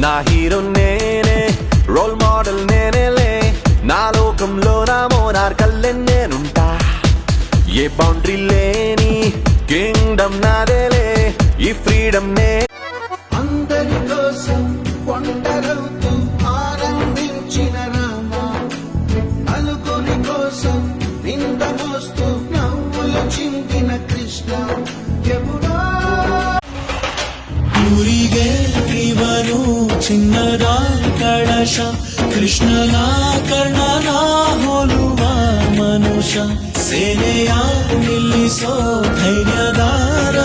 నా హీరో నేనే, role model నేనేలే, నా లోకంలో నా మోనార్కల్లే నేనుంటా. ఏ బౌండరీ లేని కింగ్డమ్ నాదేలే, ఈ ఫ్రీడమ్ నే. అందరి కోసం కొండలవుతూ ఆనందించిన రామ, నలుగురి కోసం నింద మోస్తూ నవ్వులు చిందిన కృష్ణ. ఎప్పుడో ಊರಿಗೆ ಇವನು ಚಿನ್ನದ ಕಳಶ, ಕೃಷ್ಣನ ಕರ್ಣನ ಹೋಲುವ ಮನುಷ್ಯ. ಸೇನೆಯ ನಿಲ್ಲಿಸೋ ಧೈರ್ಯದಾರ